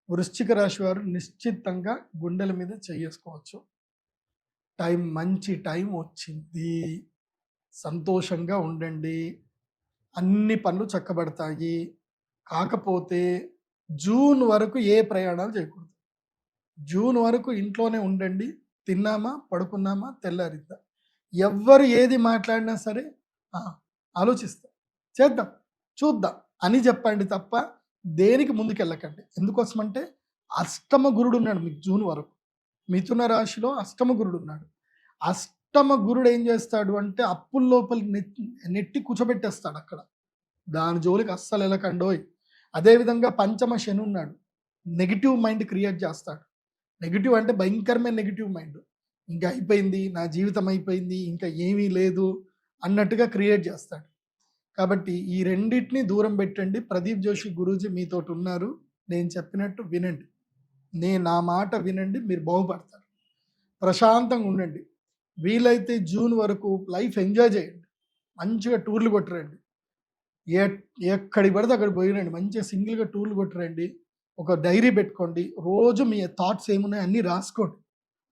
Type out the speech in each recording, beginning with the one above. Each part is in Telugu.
వృశ్చిక రాశి వారు నిశ్చితంగా గుండెల మీద చేసుకోవచ్చు. మంచి టైం వచ్చింది. సంతోషంగా ఉండండి. అన్ని పనులు చక్కబడతాయి. కాకపోతే జూన్ వరకు ఏ ప్రయాణాలు చేయకూడదు. జూన్ వరకు ఇంట్లోనే ఉండండి. తిన్నామా, పడుకున్నామా, తెల్లారిద్దా. ఎవ్వరు ఏది మాట్లాడినా సరే ఆలోచిస్తా, చేద్దాం, చూద్దాం అని చెప్పండి తప్ప దేనికి ముందుకెళ్ళకండి. ఎందుకోసమంటే అష్టమ గురుడు ఉన్నాడు మీకు జూన్ వరకు. మిథున రాశిలో అష్టమ గురుడు ఉన్నాడు. అష్టమ గురుడు ఏం చేస్తాడు అంటే అప్పుల లోపల నెట్టి కూర్చోబెట్టేస్తాడు అక్కడ. దాని జోలికి అస్సలు వెళ్ళకండోయ్. అదేవిధంగా పంచమ శని ఉన్నాడు. నెగిటివ్ మైండ్ క్రియేట్ చేస్తాడు. నెగిటివ్ అంటే భయంకరమైన నెగిటివ్ మైండ్. ఇంకా అయిపోయింది, నా జీవితం అయిపోయింది, ఇంకా ఏమీ లేదు అన్నట్టుగా క్రియేట్ చేస్తాడు. కాబట్టి ఈ రెండింటిని దూరం పెట్టండి. ప్రదీప్ జోషి గురూజీ మీతోటి ఉన్నారు. నేను చెప్పినట్టు వినండి. నా మాట వినండి, మీరు బాగుపడతారు. ప్రశాంతంగా ఉండండి. వీలైతే జూన్ వరకు లైఫ్ ఎంజాయ్ చేయండి. మంచిగా టూర్లు కొట్టరండి. ఎక్కడికి పడితే అక్కడ పోయిరండి. మంచిగా సింగిల్గా టూర్లు కొట్టరండి. ఒక డైరీ పెట్టుకోండి. రోజు మీ థాట్స్ ఏమున్నాయి అన్నీ రాసుకోండి.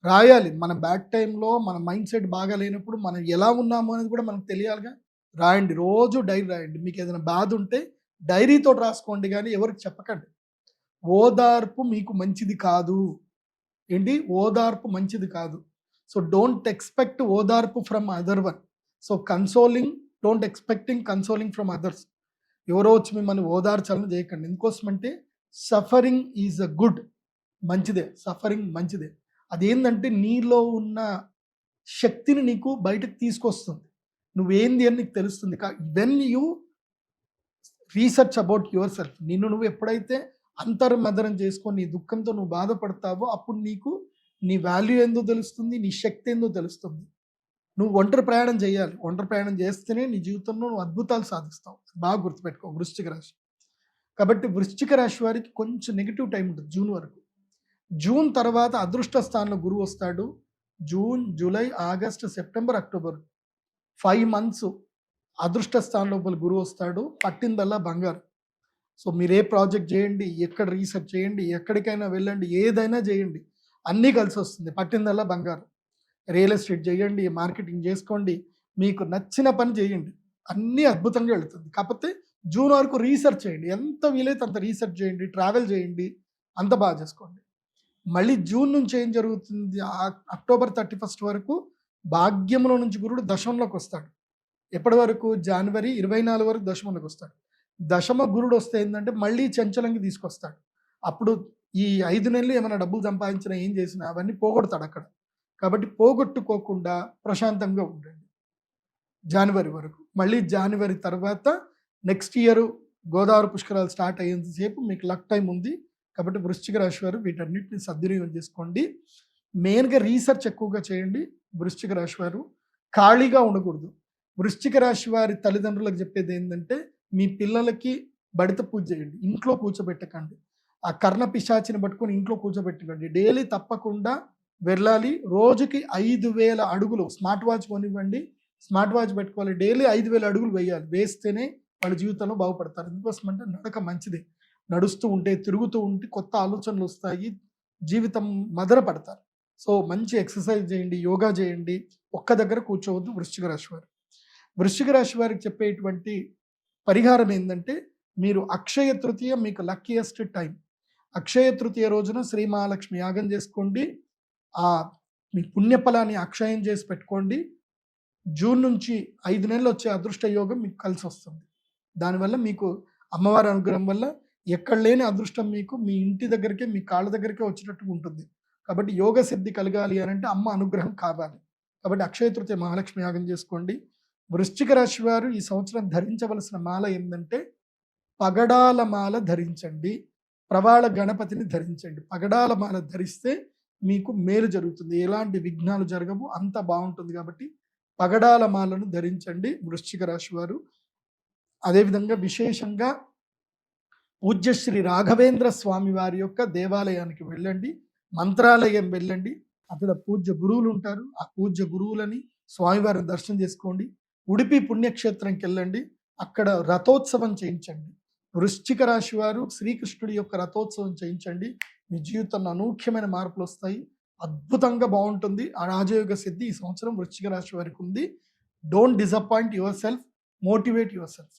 రాయాలి. మన బ్యాడ్ టైంలో మన మైండ్ సెట్ బాగా లేనప్పుడు మనం ఎలా ఉన్నాము అనేది కూడా మనకు తెలియాలిగా. రాయండి, రోజు డైరీ రాయండి. మీకు ఏదైనా బాధ ఉంటే డైరీతో రాసుకోండి, కానీ ఎవరికి చెప్పకండి. ఓదార్పు మీకు మంచిది కాదు. ఏంటి? ఓదార్పు మంచిది కాదు. సో డోంట్ ఎక్స్పెక్ట్ ఓదార్పు from other one. So don't expecting consoling from others. ఎవరో వచ్చి మిమ్మల్ని ఓదార్చాలని చేయకండి. ఎందుకోసమంటే సఫరింగ్ ఈజ్ అ గుడ్, మంచిదే. సఫరింగ్ మంచిదే. అదేంటంటే నీలో ఉన్న శక్తిని నీకు బయటకు తీసుకొస్తుంది. నువ్వేంది అని నీకు తెలుస్తుంది. When you research about your self, నువ్వు ఎప్పుడైతే అంతర్మదనం చేసుకొని నీ దుఃఖంతో నువ్వు బాధపడతావో అప్పుడు నీకు నీ వాల్యూ ఏందో తెలుస్తుంది, నీ శక్తి ఏందో తెలుస్తుంది. నువ్వు ఒంటరి ప్రయాణం చేయాలి. ఒంటరి ప్రయాణం చేస్తేనే నీ జీవితంలో నువ్వు అద్భుతాలు సాధిస్తావు. బాగా గుర్తుపెట్టుకో వృశ్చిక రాశి. కాబట్టి వృశ్చిక రాశి వారికి కొంచెం నెగిటివ్ టైం ఉంటుంది జూన్ వరకు. జూన్ తర్వాత అదృష్ట స్థానంలో గురువు వస్తాడు. June, July, August, September, October 5 months అదృష్ట స్థానం లోపల గురువు వస్తాడు. పట్టిందల్లా బంగారు. సో మీరు ఏ ప్రాజెక్ట్ చేయండి, ఎక్కడ రీసెర్చ్ చేయండి, ఎక్కడికైనా వెళ్ళండి, ఏదైనా చేయండి, అన్నీ కలిసి వస్తుంది. పట్టిందల్లా బంగారు. రియల్ ఎస్టేట్ చేయండి, మార్కెటింగ్ చేసుకోండి, మీకు నచ్చిన పని చేయండి, అన్నీ అద్భుతంగా వెళుతుంది. కాకపోతే జూన్ వరకు రీసెర్చ్ చేయండి. ఎంత వీలైతే అంత రీసెర్చ్ చేయండి, ట్రావెల్ చేయండి, అంత బాగా చేసుకోండి. మళ్ళీ జూన్ నుంచి ఏం జరుగుతుంది? అక్టోబర్ 31 వరకు భాగ్యంలో నుంచి గురుడు దశమంలోకి వస్తాడు. ఎప్పటి వరకు? జనవరి 24 వరకు దశమంలోకి వస్తాడు. దశమ గురుడు వస్తే ఏంటంటే మళ్ళీ చంచలంగా తీసుకొస్తాడు. అప్పుడు ఈ 5 నెలలు ఏమైనా డబ్బులు సంపాదించినా ఏం చేసినా అవన్నీ పోగొడతాడు అక్కడ. కాబట్టి పోగొట్టుకోకుండా ప్రశాంతంగా ఉండండి జనవరి వరకు. మళ్ళీ జనవరి తర్వాత నెక్స్ట్ ఇయర్ గోదావరి పుష్కరాలు స్టార్ట్ అయ్యేంతసేపు మీకు లక్ టైం ఉంది. కాబట్టి వృశ్చిక రాశి వారు వీటన్నిటిని సద్వినియోగం చేసుకోండి. మెయిన్గా రీసెర్చ్ ఎక్కువగా చేయండి. వృశ్చిక రాశి వారు ఖాళీగా ఉండకూడదు. వృశ్చిక రాశి వారి తల్లిదండ్రులకు చెప్పేది ఏంటంటే మీ పిల్లలకి బడిత పూజ చేయండి. ఇంట్లో కూర్చోబెట్టకండి. ఆ కర్ణ పిశాచిని పట్టుకొని ఇంట్లో కూర్చోబెట్టకండి. డైలీ తప్పకుండా వెళ్ళాలి. రోజుకి 5,000 అడుగులు. స్మార్ట్ వాచ్ కొనివ్వండి, స్మార్ట్ వాచ్ పెట్టుకోవాలి. డైలీ 5,000 అడుగులు వేయాలి. వేస్తేనే వాళ్ళ జీవితంలో బాగుపడతారు. ఎందుకోసం అంటే నడక మంచిది. నడుస్తూ ఉంటే, తిరుగుతూ ఉంటే కొత్త ఆలోచనలు వస్తాయి, జీవితం మదన పడతారు. సో మంచి ఎక్సర్సైజ్ చేయండి, యోగా చేయండి. ఒక్క దగ్గర కూర్చోవద్దు వృశ్చిక రాశి వారు. వృశ్చిక రాశి వారికి చెప్పేటువంటి పరిహారం ఏంటంటే మీరు అక్షయ తృతీయ మీకు లక్కీయెస్ట్ టైం. అక్షయ తృతీయ రోజున శ్రీ మహాలక్ష్మి యాగం చేసుకోండి. మీ పుణ్యఫలాన్ని అక్షయం చేసి పెట్టుకోండి. జూన్ నుంచి 5 నెలలు వచ్చే అదృష్ట యోగం మీకు కలిసి వస్తుంది. దానివల్ల మీకు అమ్మవారి అనుగ్రహం వల్ల ఎక్కడ లేని అదృష్టం మీకు మీ ఇంటి దగ్గరికే, మీ కాళ్ళ దగ్గరికే వచ్చినట్టుగా ఉంటుంది. కాబట్టి యోగ సిద్ధి కలగాలి అని అంటే అమ్మ అనుగ్రహం కావాలి. కాబట్టి అక్షయ తృతీయ మహాలక్ష్మి యాగం చేసుకోండి. వృశ్చిక రాశి వారు ఈ సంవత్సరం ధరించవలసిన మాల ఏంటంటే పగడాల మాల ధరించండి. ప్రవాళ గణపతిని ధరించండి. పగడాల మాల ధరిస్తే మీకు మేలు జరుగుతుంది. ఎలాంటి విఘ్నాలు జరగవు, అంత బాగుంటుంది. కాబట్టి పగడాల మాలను ధరించండి వృశ్చిక రాశి వారు. అదేవిధంగా విశేషంగా పూజ్య శ్రీ రాఘవేంద్ర స్వామి వారి యొక్క దేవాలయానికి వెళ్ళండి, మంత్రాలయం వెళ్ళండి. అక్కడ పూజ్య గురువులు ఉంటారు. ఆ పూజ్య గురువులని స్వామివారిని దర్శనం చేసుకోండి. ఉడిపి పుణ్యక్షేత్రంకి వెళ్ళండి, అక్కడ రథోత్సవం చేయించండి. వృశ్చిక రాశి వారు శ్రీకృష్ణుడి యొక్క రథోత్సవం చేయించండి. మీ జీవితంలో అనూఖ్యమైన మార్పులు వస్తాయి. అద్భుతంగా బాగుంటుంది. ఆ రాజయోగ సిద్ధి ఈ సంవత్సరం వృశ్చిక రాశి వారికి ఉంది. Don't disappoint your self, motivate your self.